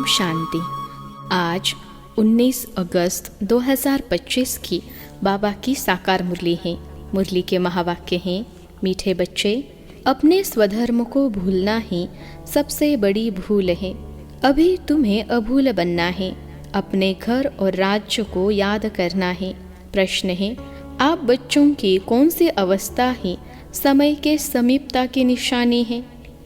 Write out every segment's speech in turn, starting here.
शांति। आज 19 अगस्त 2025 की बाबा की साकार मुरली है। मुरली के महावाक्य हैं, मीठे बच्चे, अपने स्वधर्म को भूलना ही सबसे बड़ी भूल है। अभी तुम्हें अभूल बनना है, अपने घर और राज्य को याद करना है। प्रश्न है, आप बच्चों की कौन सी अवस्था है समय के समीपता की निशानी है?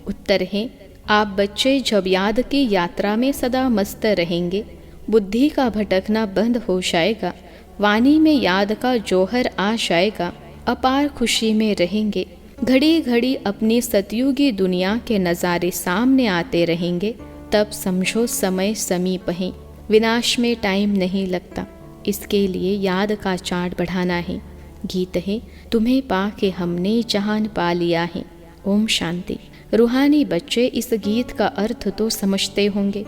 उत्तर है, आप बच्चे जब याद की यात्रा में सदा मस्त रहेंगे, बुद्धि का भटकना बंद हो जाएगा, वाणी में याद का जौहर आ जाएगा, अपार खुशी में रहेंगे, घड़ी घड़ी अपनी सतयुगी दुनिया के नज़ारे सामने आते रहेंगे, तब समझो समय समीप है, विनाश में टाइम नहीं लगता। इसके लिए याद का चार्ट बढ़ाना है। गीत है, तुम्हें पा के हमने जहान पा लिया है। ओम शांति। रूहानी बच्चे इस गीत का अर्थ तो समझते होंगे।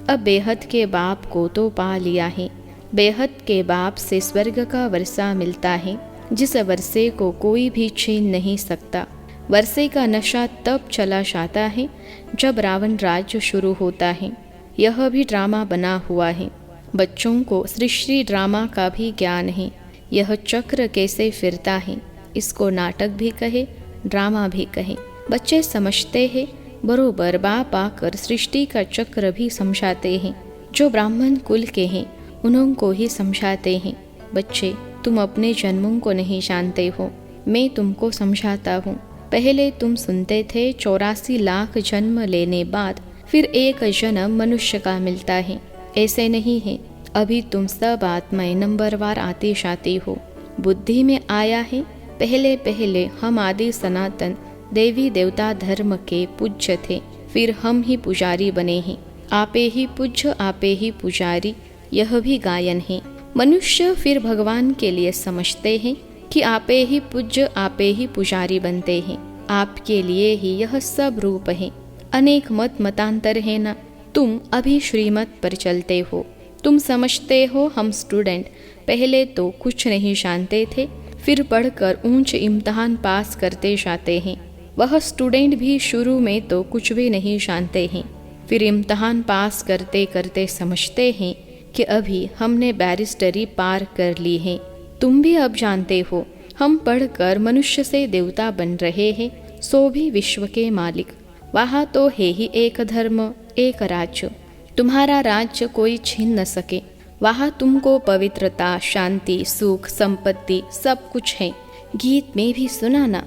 अब बेहद के बाप को तो पा लिया है। बेहद के बाप से स्वर्ग का वर्षा मिलता है, जिस वर्षे को कोई भी छीन नहीं सकता। वर्षे का नशा तब चला जाता है जब रावण राज्य शुरू होता है। यह भी ड्रामा बना हुआ है। बच्चों को सृष्टि ड्रामा का भी ज्ञान है। यह चक्र कैसे फिरता है, इसको नाटक भी कहे, ड्रामा भी कहे। बच्चे समझते हैं, बरोबर बाप आकर सृष्टि का चक्र भी समझाते हैं। जो ब्राह्मण कुल के हैं उनको ही समझाते हैं। बच्चे, तुम अपने जन्मों को नहीं जानते हो, मैं तुमको समझाता हूँ। पहले तुम सुनते थे 84 लाख जन्म लेने बाद फिर एक जन्म मनुष्य का मिलता है। ऐसे नहीं है। अभी तुम सब आत्माएं नंबरवार आती जाती हो। बुद्धि में आया है, पहले पहले हम आदि सनातन देवी देवता धर्म के पूज्य थे, फिर हम ही पुजारी बने हैं। आपे ही पूज्य आपे ही पुजारी, यह भी गायन है। मनुष्य फिर भगवान के लिए समझते हैं कि आपे ही पूज्य आपे ही पुजारी बनते हैं। आपके लिए ही यह सब रूप है। अनेक मत मतांतर है ना। तुम अभी श्रीमत पर चलते हो। तुम समझते हो हम स्टूडेंट पहले तो कुछ नहीं जानते थे, फिर पढ़कर ऊंच इम्तहान पास करते जाते हैं। वह स्टूडेंट भी शुरू में तो कुछ भी नहीं जानते हैं, फिर इम्तहान पास करते करते समझते हैं कि अभी हमने बैरिस्टरी पार कर ली है। तुम भी अब जानते हो हम पढ़कर मनुष्य से देवता बन रहे हैं, सो भी विश्व के मालिक। वहाँ तो है ही एक धर्म एक राज्य। तुम्हारा राज्य कोई छीन न सके। वहाँ तुमको पवित्रता, शांति, सुख, संपत्ति सब कुछ है। गीत में भी सुना ना।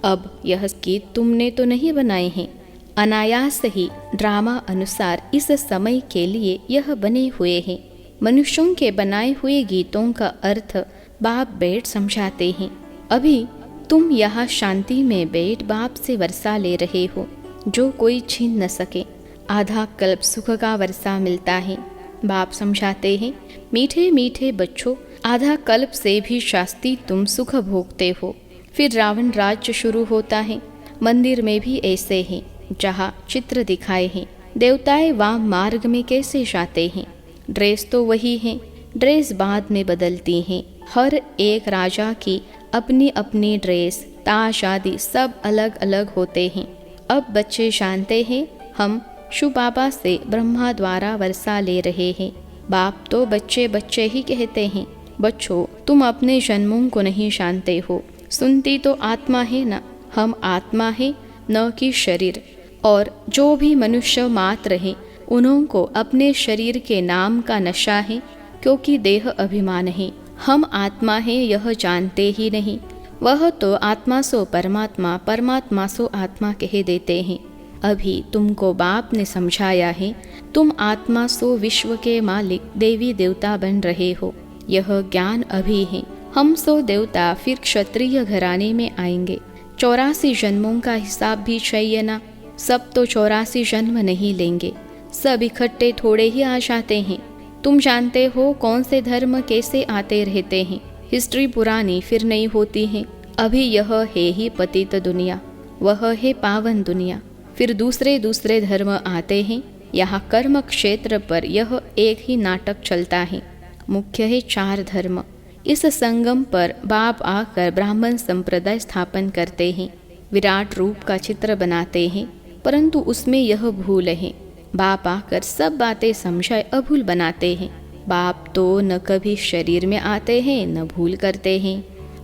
अब यह गीत तुमने तो नहीं बनाए हैं, अनायास ही ड्रामा अनुसार इस समय के लिए यह बने हुए हैं। मनुष्यों के बनाए हुए गीतों का अर्थ बाप बैठ समझाते हैं। अभी तुम यहाँ शांति में बैठ बाप से वर्षा ले रहे हो, जो कोई छीन न सके। आधा कल्प सुख का वर्षा मिलता है। बाप समझाते हैं, मीठे मीठे बच्चों, आधा कल्प से भी शास्ति तुम सुख भोगते हो। फिर रावण राज्य शुरू होता है। मंदिर में भी ऐसे हैं, जहाँ चित्र दिखाए हैं। देवताएं वाम मार्ग में कैसे जाते हैं। ड्रेस तो वही है, ड्रेस बाद में बदलती हैं। हर एक राजा की अपनी अपनी ड्रेस, ताज आदि सब अलग अलग होते हैं। अब बच्चे जानते हैं हम शिव बाबा से ब्रह्मा द्वारा वर्षा ले रहे हैं। बाप तो बच्चे बच्चे ही कहते हैं। बच्चों, तुम अपने जन्मों को नहीं जानते हो। सुनती तो आत्मा है ना। हम आत्मा है, न कि शरीर। और जो भी मनुष्य मात्र है उनको अपने शरीर के नाम का नशा है, क्योंकि देह अभिमान है। हम आत्मा है यह जानते ही नहीं। वह तो आत्मा सो परमात्मा, परमात्मा सो आत्मा कह देते हैं। अभी तुमको बाप ने समझाया है, तुम आत्मा सो विश्व के मालिक देवी देवता बन रहे हो। यह ज्ञान अभी है। हम सो देवता फिर क्षत्रिय घराने में आएंगे। 84 जन्मों का हिसाब भी चाहिए ना। सब तो 84 जन्म नहीं लेंगे, सब इकट्ठे थोड़े ही आ जाते हैं। तुम जानते हो कौन से धर्म कैसे आते रहते हैं। हिस्ट्री पुरानी फिर नहीं होती है। अभी यह है ही पतित दुनिया, वह है पावन दुनिया। फिर दूसरे दूसरे धर्म आते हैं। यहाँ कर्म क्षेत्र पर यह एक ही नाटक चलता है। मुख्य है 4 धर्म। इस संगम पर बाप आकर ब्राह्मण संप्रदाय स्थापन करते हैं। विराट रूप का चित्र बनाते हैं, परंतु उसमें यह भूल है। बाप आकर सब बातें समझाए अभूल बनाते हैं। बाप तो न कभी शरीर में आते हैं न भूल करते हैं।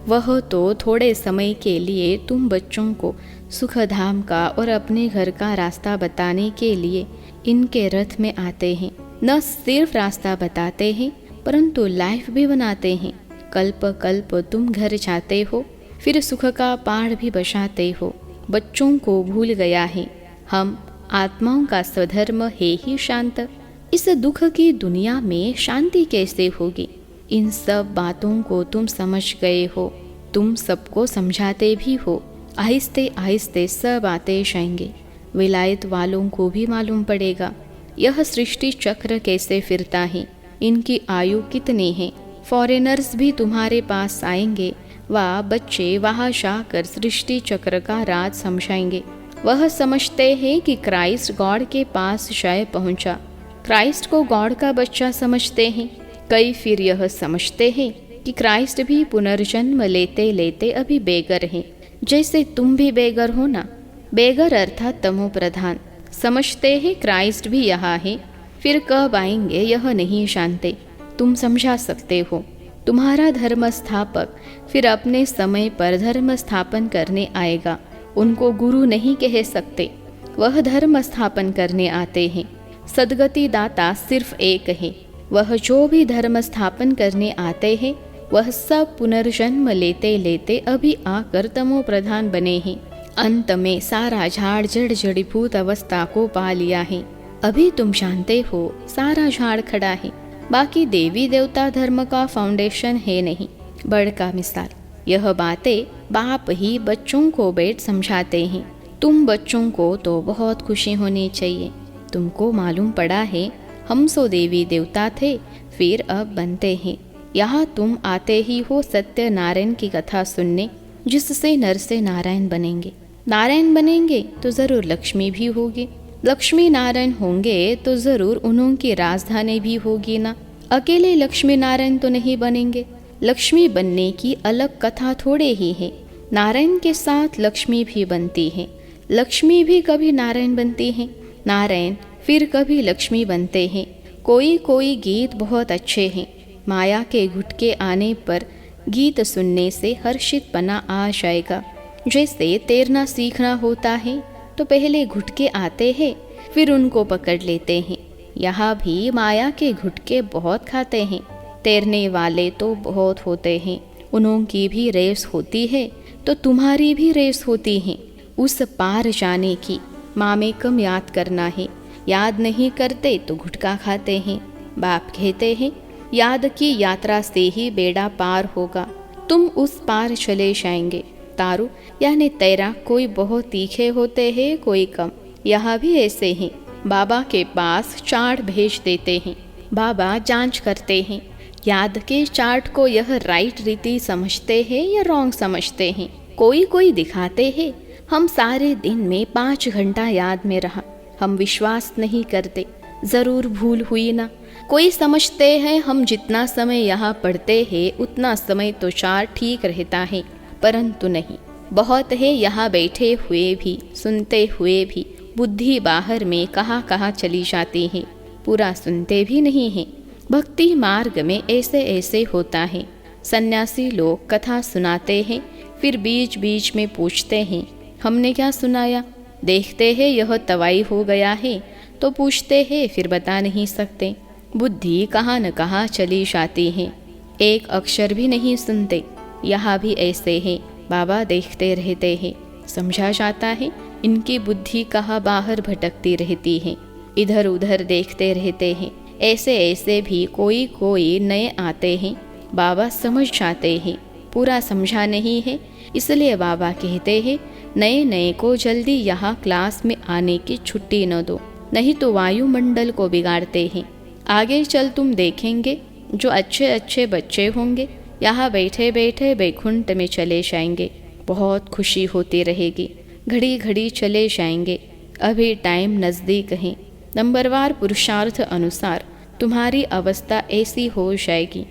वह तो थोड़े समय के लिए तुम बच्चों को सुखधाम का और अपने घर का रास्ता बताने के लिए इनके रथ में आते हैं। न सिर्फ रास्ता बताते हैं परंतु लाइफ भी बनाते हैं। कल्प कल्प तुम घर जाते हो, फिर सुख का पहाड़ भी बसाते हो। बच्चों को भूल गया है हम आत्माओं का स्वधर्म है ही शांत। इस दुख की दुनिया में शांति कैसे होगी? इन सब बातों को तुम समझ गए हो, तुम सबको समझाते भी हो। आहिस्ते आहिस्ते सब आते जाएंगे। विलायत वालों को भी मालूम पड़ेगा यह सृष्टि चक्र कैसे फिरता है, इनकी आयु कितनी है। फॉरेनर्स भी तुम्हारे पास आएंगे, वह बच्चे वहाँ जाकर सृष्टि चक्र का राज समझाएंगे। वह समझते हैं कि क्राइस्ट गॉड के पास जाए पहुँचा। क्राइस्ट को गॉड का बच्चा समझते हैं। कई फिर यह समझते हैं कि क्राइस्ट भी पुनर्जन्म लेते लेते अभी बेगर हैं, जैसे तुम भी बेगर हो ना। बेगर अर्थात तमो प्रधान। समझते हैं क्राइस्ट भी यहाँ है, फिर कब आएंगे यह नहीं जानते। तुम समझा सकते हो। तुम्हारा धर्म स्थापक फिर अपने समय पर धर्म स्थापन करने आएगा। उनको गुरु नहीं कह सकते, वह धर्म स्थापन करने आते हैं। सदगति दाता सिर्फ एक है। वह जो भी धर्म स्थापन करने आते हैं वह सब पुनर्जन्म लेते लेते अभी आकर तमो प्रधान बने हैं। अंत में सारा झाड़ जड़ जड़ीभूत अवस्था को पा लिया है। अभी तुम जानते हो सारा झाड़ खड़ा है, बाकी देवी देवता धर्म का फाउंडेशन है नहीं। बड़का मिसाल, यह बातें बाप ही बच्चों को बैठ समझाते हैं। तुम बच्चों को तो बहुत खुशी होनी चाहिए। तुमको मालूम पड़ा है हम सो देवी देवता थे, फिर अब बनते हैं। यहाँ तुम आते ही हो सत्यनारायण की कथा सुनने, जिससे नर से नारायण बनेंगे। नारायण बनेंगे तो जरूर लक्ष्मी भी होगी। लक्ष्मी नारायण होंगे तो जरूर उनकी राजधानी भी होगी ना। अकेले लक्ष्मी नारायण तो नहीं बनेंगे। लक्ष्मी बनने की अलग कथा थोड़े ही है। नारायण के साथ लक्ष्मी भी बनती है। लक्ष्मी भी कभी नारायण बनती है, नारायण फिर कभी लक्ष्मी बनते हैं। कोई कोई गीत बहुत अच्छे हैं। माया के घुटके आने पर गीत सुनने से हर्षितपना आ जाएगा। जैसे तैरना सीखना होता है तो पहले घुटके आते हैं, फिर उनको पकड़ लेते हैं। यहाँ भी माया के घुटके बहुत खाते हैं। तैरने वाले तो बहुत होते हैं, उनकी भी रेस होती है तो तुम्हारी भी रेस होती है। उस पार जाने की मामेकम याद करना है। याद नहीं करते तो घुटका खाते हैं। बाप कहते हैं याद की यात्रा से ही बेड़ा पार होगा, तुम उस पार चले जाएंगे। तारू यानी तैराक कोई बहुत तीखे होते हैं, कोई कम। यहाँ भी ऐसे हैं। बाबा के पास चार्ट भेज देते हैं। बाबा जांच करते हैं याद के चार्ट को यह राइट रीति समझते हैं या रॉन्ग समझते हैं। कोई कोई दिखाते हैं हम सारे दिन में 5 घंटा याद में रहा। हम विश्वास नहीं करते, जरूर भूल हुई ना। कोई समझते हैं हम जितना समय यहाँ पढ़ते हैं उतना समय तो चार्ट ठीक रहता है, परंतु नहीं। बहुत है यहाँ बैठे हुए भी, सुनते हुए भी बुद्धि बाहर में कहाँ कहाँ चली जाती है, पूरा सुनते भी नहीं हैं। भक्ति मार्ग में ऐसे ऐसे होता है। सन्यासी लोग कथा सुनाते हैं, फिर बीच बीच में पूछते हैं हमने क्या सुनाया। देखते हैं यह तवाई हो गया है तो पूछते हैं, फिर बता नहीं सकते। बुद्धि कहाँ न कहाँ चली जाती है, एक अक्षर भी नहीं सुनते। यहाँ भी ऐसे हैं। बाबा देखते रहते हैं, समझा जाता है इनकी बुद्धि कहाँ बाहर भटकती रहती है, इधर उधर देखते रहते हैं। ऐसे ऐसे भी कोई कोई नए आते हैं। बाबा समझ जाते हैं, पूरा समझा नहीं है, इसलिए बाबा कहते हैं नए नए को जल्दी यहाँ क्लास में आने की छुट्टी न दो, नहीं तो वायुमंडल को बिगाड़ते हैं। आगे चल तुम देखेंगे जो अच्छे अच्छे बच्चे होंगे यहाँ बैठे बैठे बैकुंठ में चले जाएंगे। बहुत खुशी होती रहेगी, घड़ी घड़ी चले जाएंगे। अभी टाइम नज़दीक है। नंबरवार पुरुषार्थ अनुसार तुम्हारी अवस्था ऐसी हो जाएगी,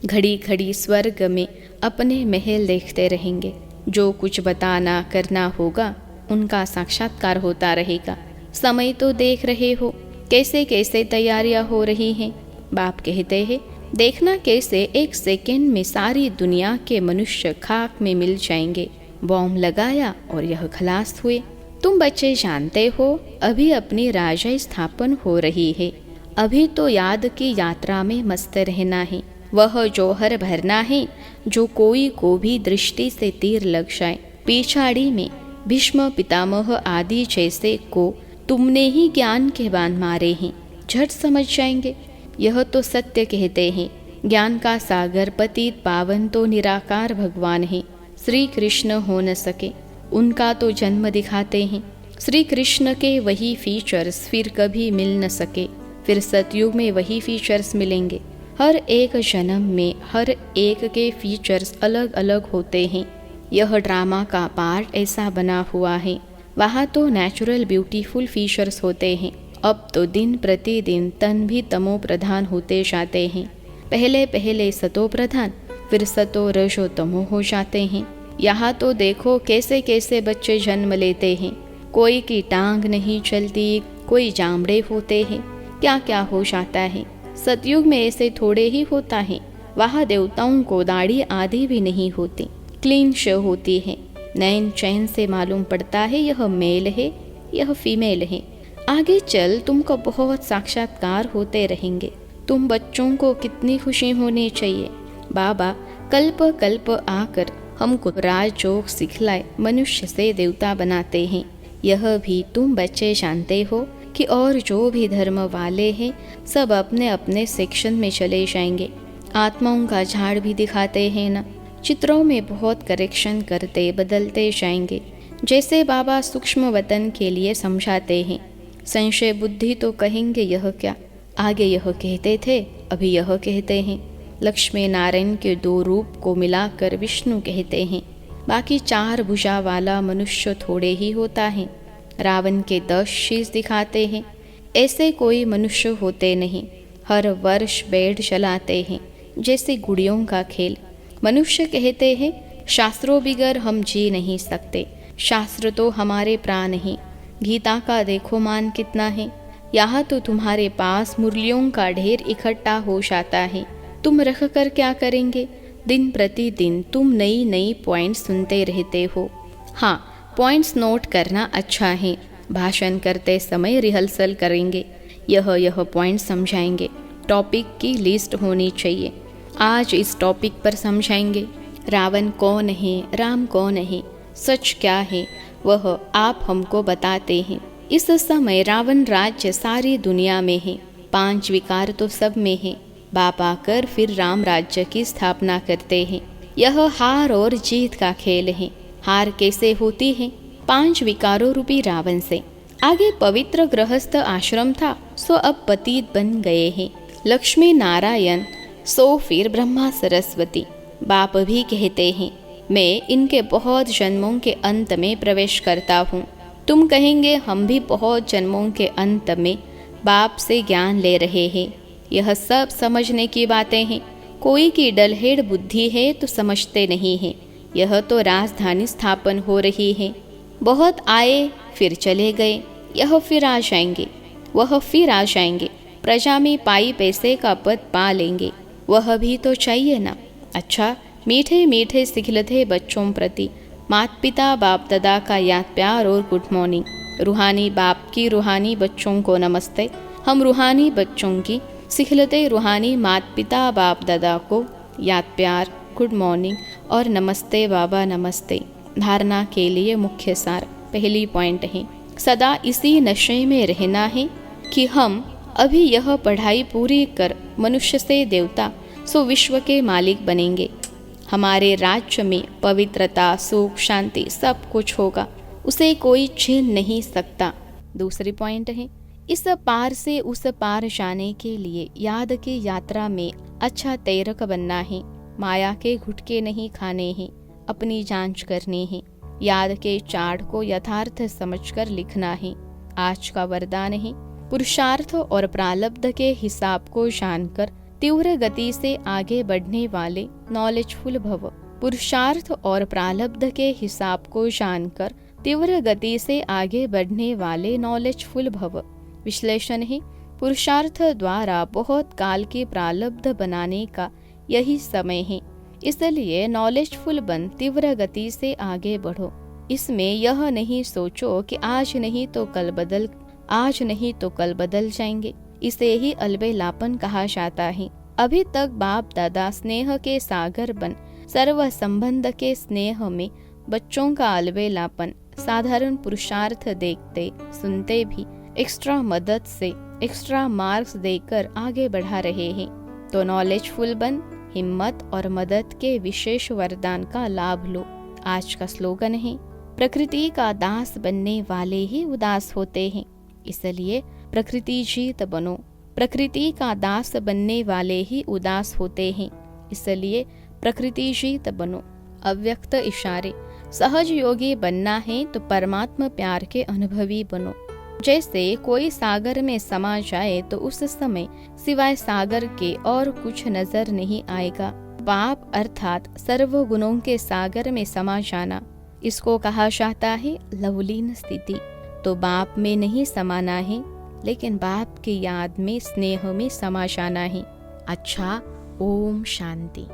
घड़ी घड़ी स्वर्ग में अपने महल देखते रहेंगे। जो कुछ बताना करना होगा उनका साक्षात्कार होता रहेगा। समय तो देख रहे हो, कैसे कैसे तैयारियां हो रही हैं। बाप कहते हैं, देखना कैसे एक सेकंड में सारी दुनिया के मनुष्य खाक में मिल जाएंगे। बॉम्ब लगाया और यह खलास हुए। तुम बच्चे जानते हो, अभी अपनी राजा स्थापन हो रही है। अभी तो याद की यात्रा में मस्त रहना है। वह जौहर भरना है जो कोई को भी दृष्टि से तीर लग जाए। पिछाड़ी में भीष्म पितामह आदि जैसे को तुमने ही ज्ञान के बाण मारे हैं, झट समझ जाएंगे। यह तो सत्य कहते हैं। ज्ञान का सागर पतित पावन तो निराकार भगवान है। श्री कृष्ण हो न सके, उनका तो जन्म दिखाते हैं। श्री कृष्ण के वही फीचर्स फिर कभी मिल न सके, फिर सतयुग में वही फीचर्स मिलेंगे। हर एक जन्म में हर एक के फीचर्स अलग अलग होते हैं। यह ड्रामा का पार्ट ऐसा बना हुआ है। वहाँ तो नेचुरल ब्यूटीफुल फीचर्स होते हैं। अब तो दिन प्रतिदिन तन भी तमो प्रधान होते जाते हैं। पहले पहले सतो प्रधान, फिर सतो रजो तमो हो जाते हैं। यहाँ तो देखो कैसे कैसे बच्चे जन्म लेते हैं। कोई की टांग नहीं चलती, कोई जामड़े होते हैं, क्या क्या हो जाता है। सतयुग में ऐसे थोड़े ही होता है। वहाँ देवताओं को दाढ़ी आदि भी नहीं होती, क्लीन शो होती है। नैन चैन से मालूम पड़ता है यह मेल है, यह फीमेल है। आगे चल तुमको बहुत साक्षात्कार होते रहेंगे। तुम बच्चों को कितनी खुशी होनी चाहिए। बाबा कल्प कल्प आकर हमको राजयोग सिखलाए मनुष्य से देवता बनाते हैं। यह भी तुम बच्चे जानते हो कि और जो भी धर्म वाले हैं सब अपने अपने सेक्शन में चले जाएंगे। आत्माओं का झाड़ भी दिखाते हैं ना, चित्रों में बहुत करेक्शन करते बदलते जाएंगे। जैसे बाबा सूक्ष्म वतन के लिए समझाते हैं। संशय बुद्धि तो कहेंगे यह क्या, आगे यह कहते थे, अभी यह कहते हैं। लक्ष्मी नारायण के दो रूप को मिलाकर विष्णु कहते हैं। बाकी 4 भुजा वाला मनुष्य थोड़े ही होता है। रावण के 10 शीश दिखाते हैं। ऐसे कोई मनुष्य होते नहीं। हर वर्ष बेड चलाते हैं, जैसे गुड़ियों का खेल। मनुष्य कहते हैं शास्त्रों बिगर हम जी नहीं सकते। शास्त्र तो हमारे प्राण हैं। गीता का देखो मान कितना है। यहाँ तो तुम्हारे पास मुरलियों का ढेर इकट्ठा हो जाता है। तुम रख कर क्या करेंगे। दिन प्रतिदिन तुम नई नई पॉइंट्स सुनते रहते हो। हाँ, पॉइंट्स नोट करना अच्छा है। भाषण करते समय रिहर्सल करेंगे, यह पॉइंट समझाएंगे। टॉपिक की लिस्ट होनी चाहिए। आज इस टॉपिक पर समझाएंगे। रावण कौन है, राम कौन है, सच क्या है, वह आप हमको बताते हैं। इस समय रावण राज्य सारी दुनिया में है। 5 विकार तो सब में है। बाप आकर फिर राम राज्य की स्थापना करते हैं। यह हार और जीत का खेल है। हार कैसे होती है? 5 विकारों रूपी रावण से। आगे पवित्र गृहस्थ आश्रम था, सो अब पतित बन गए हैं। लक्ष्मी नारायण, सो फिर ब्रह्मा सरस्वती। बाप भी कहते हैं मैं इनके बहुत जन्मों के अंत में प्रवेश करता हूँ। तुम कहेंगे हम भी बहुत जन्मों के अंत में बाप से ज्ञान ले रहे हैं। यह सब समझने की बातें हैं। कोई की डलहेड़ बुद्धि है तो समझते नहीं हैं। यह तो राजधानी स्थापन हो रही है। बहुत आए फिर चले गए, यह फिर आ जाएंगे, वह फिर आ जाएंगे। प्रजा में पाई पैसे का पद पा लेंगे, वह भी तो चाहिए ना। अच्छा, मीठे मीठे सिखलते बच्चों प्रति माता पिता बाप दादा का याद प्यार और गुड मॉर्निंग। रूहानी बाप की रूहानी बच्चों को नमस्ते। हम रूहानी बच्चों की सिखलते रूहानी माता पिता बाप दादा को याद प्यार, गुड मॉर्निंग और नमस्ते बाबा नमस्ते। धारणा के लिए मुख्य सार पहली पॉइंट है, सदा इसी नशे में रहना है कि हम अभी यह पढ़ाई पूरी कर मनुष्य से देवता सो विश्व के मालिक बनेंगे। हमारे राज्य में पवित्रता, सुख, शांति सब कुछ होगा, उसे कोई छीन नहीं सकता। दूसरी पॉइंट है, इस पार से उस पार जाने के लिए याद की यात्रा में अच्छा तैरक बनना है। माया के घुटके नहीं खाने हैं, अपनी जांच करनी है। याद के चार्ट को यथार्थ समझकर लिखना है। आज का वरदान है, पुरुषार्थ और प्रारब्ध के हिसाब को जानकर तीव्र गति से आगे बढ़ने वाले नॉलेजफुल भव। पुरुषार्थ और प्रारब्ध के हिसाब को जानकर तीव्र गति से आगे बढ़ने वाले नॉलेजफुल भव। विश्लेषण है, पुरुषार्थ द्वारा बहुत काल के प्रारब्ध बनाने का यही समय है। इसलिए नॉलेजफुल बन तीव्र गति से आगे बढ़ो। इसमें यह नहीं सोचो कि आज नहीं तो कल बदल जाएंगे। इसे ही अलबेलापन कहा जाता है। अभी तक बाप दादा स्नेह के सागर बन सर्व संबंध के स्नेह में बच्चों का अलबेलापन साधारण पुरुषार्थ देखते सुनते भी एक्स्ट्रा मदद से एक्स्ट्रा मार्क्स देकर आगे बढ़ा रहे हैं। तो नॉलेजफुल बन हिम्मत और मदद के विशेष वरदान का लाभ लो। आज का स्लोगन है, प्रकृति का दास बनने वाले ही उदास होते हैं, इसलिए प्रकृति जीत बनो। प्रकृति का दास बनने वाले ही उदास होते हैं, इसलिए प्रकृति जीत बनो। अव्यक्त इशारे, सहज योगी बनना है तो परमात्मा प्यार के अनुभवी बनो। जैसे कोई सागर में समा जाए तो उस समय सिवाय सागर के और कुछ नजर नहीं आएगा। बाप अर्थात सर्व गुणों के सागर में समा जाना, इसको कहा जाता है लवलीन स्थिति। तो बाप में नहीं समाना है, लेकिन बाप की याद में स्नेह में समा जाना है। अच्छा, ओम शांति।